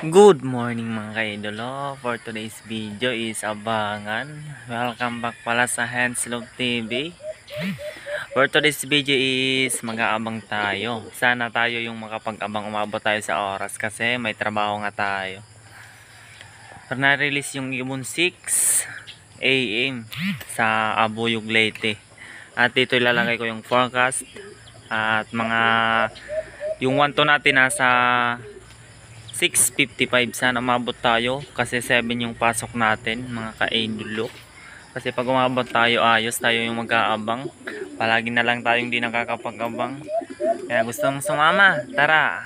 Good morning mga ka-idolo. For today's video is abangan. Welcome back pala sa Henslog TV. For today's video is mag-aabang tayo. Sana tayo yung makapag-abang, umabot tayo sa oras kasi may trabaho nga tayo. Na-release yung Ibon 6 AM sa Abuyog Leyte. At dito ilalagay ko yung forecast at mga yung 1 to natin nasa 6:55. Sana umabot tayo kasi 7 yung pasok natin mga ka-idolo. Kasi pag umabot tayo ayos, tayo yung mag-aabang. Palagi na lang tayong di nakakapag-abang. Kaya gusto mong sumama, tara!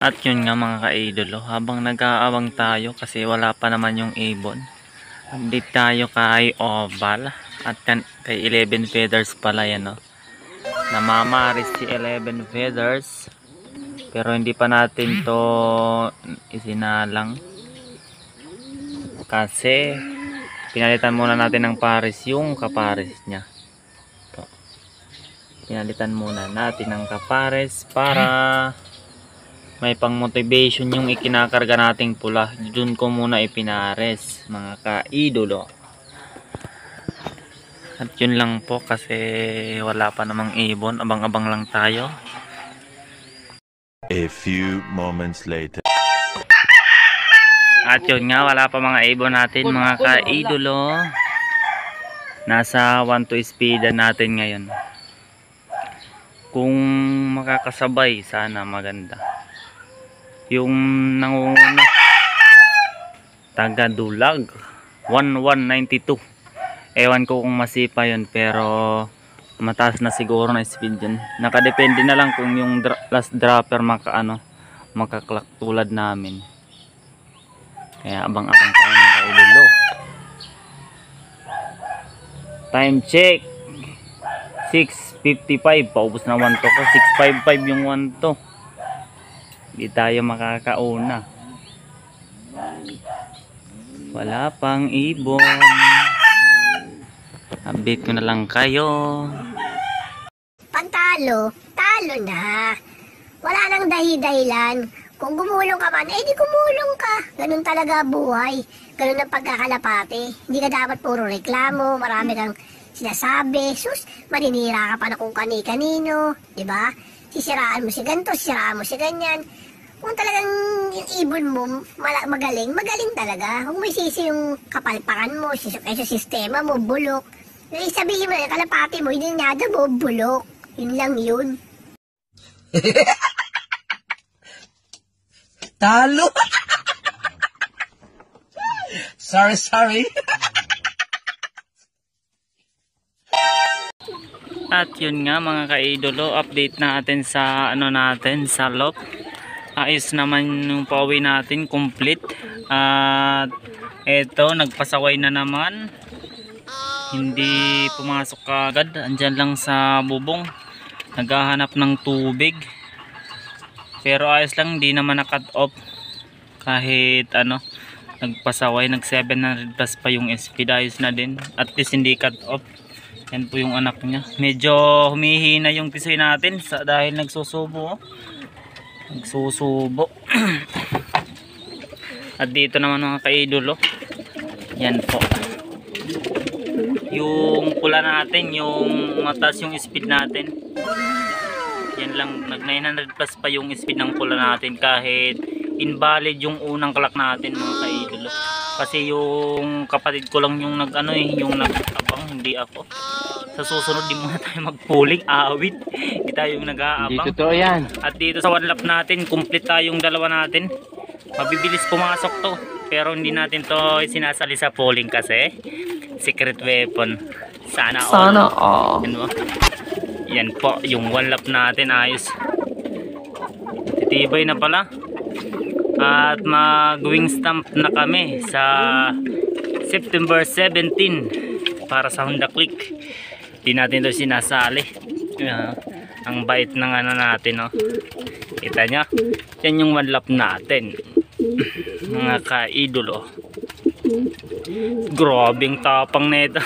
At yun nga mga ka-idolo, habang nag-aabang tayo kasi wala pa naman yung ibon, update tayo kay Oval at kay 11 feathers pala yan, no? Namamaris si 11 feathers pero hindi pa natin to isinalang kasi pinalitan muna natin ng pares yung kapares nya. Ito. Pinalitan muna natin ng kapares para may pang motivation yung ikinakarga nating pula. Doon ko muna ipinares mga ka-idolo. At yun lang po kasi wala pa namang ibon. Abang-abang lang tayo. A few moments later. At yun nga, wala pa mga ibon natin mga ka-idolo. Nasa 1 to speed natin ngayon. Kung makakasabay sana maganda. Yung nangunguna taga Dulag 1192, ewan ko kung masipa yun pero mataas na siguro na speed yun. Nakadepende na lang kung yung last dropper makaklak tulad namin. Kaya abang-abang tayo ng kaidolo. Time check 6:55, paubos na 1 to ko. 6:55 yung 1 to. Hindi tayo makakauna. Wala pang ibon. Update ko na lang kayo. Pantalo, talo na. Wala nang dahi-dahilan. Kung gumulong ka man, di gumulong ka. Ganun talaga buhay. Ganun ang pagkakalapati. Hindi ka dapat puro reklamo. Marami kang sinasabi. Sus, maninira ka pa na kung kani-kanino. Diba? Sisiraan mo si ganito, sisiraan mo si ganyan. Kung talagang yung ibon mo magaling talaga. Kung may sisi yung kapalpakan mo, sa sistema mo, bulok. Sabihin mo na kalapati mo, hindi nada mo, bulok. Yun lang yun. Talo! sorry. At yun nga mga ka-idolo, update natin sa sa lock. Ayos naman yung pauwi natin, complete. At eto, nagpasaway na naman. Hindi pumasok agad, andyan lang sa bubong. Naghahanap ng tubig. Pero ayos lang, hindi naman na-cut off. Kahit nagpasaway, nag 700 plus pa yung speed, ayos na din. At least hindi cut off. Yan po yung anak niya. Medyo humihina yung tisoy natin dahil nagsusubo. At dito naman mga ka-idolo, yan po yung pula natin, yung mataas yung speed natin. Yan lang, nag 900 plus pa yung speed ng pula natin kahit invalid yung unang kalak natin mga ka-idolo. Kasi yung kapatid ko lang yung yung nag-abang, hindi ako. Sa susunod di muna tayo magpuling, awit. Hindi tayo yung nag-aabang. Hindi totoo yan. At dito sa one lap natin, complete tayong dalawa natin. Mabibilis pumasok to. Pero hindi natin to sinasali sa polling kasi secret weapon. Sana all. Yan po, yung one lap natin ayos. Titibay na pala. At mag-wing stamp na kami sa September 17 para sa Honda Click. Hindi natin ito sinasali. Ang bait ng natin, no? Kita nyo? Yan yung one lap natin mga ka-idolo. Grabing tapang nito.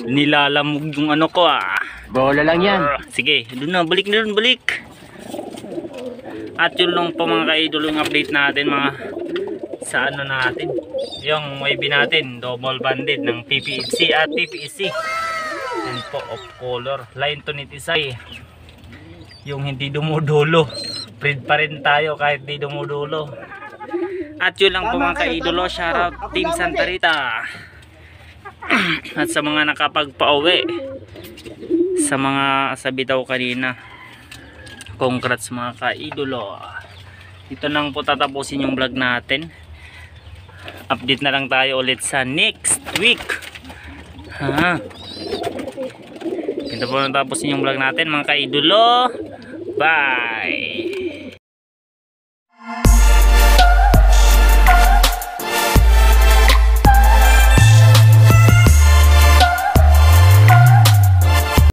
Nilalamog yung ano ko ah. Bola lang yan. Sige, doon na, balik na doon, balik. At yun lang po mga ka-idol yung update natin mga sa ano natin. Yung wavy natin, double banded ng PPFC at PPSC. Yan po, of color. Line to nitisay. Yung hindi dumudulo. Breed pa rin tayo kahit di dumudulo. At yun lang po mga ka-idolo. Shoutout Team Santa Rita. At sa mga nakapagpa-uwi. Sa mga sa bitaw kanina. Congrats mga ka-idolo. Ito lang po tatapusin yung vlog natin. Update na lang tayo ulit sa next week. Ito po natapusin yung vlog natin mga ka-idolo. Bye!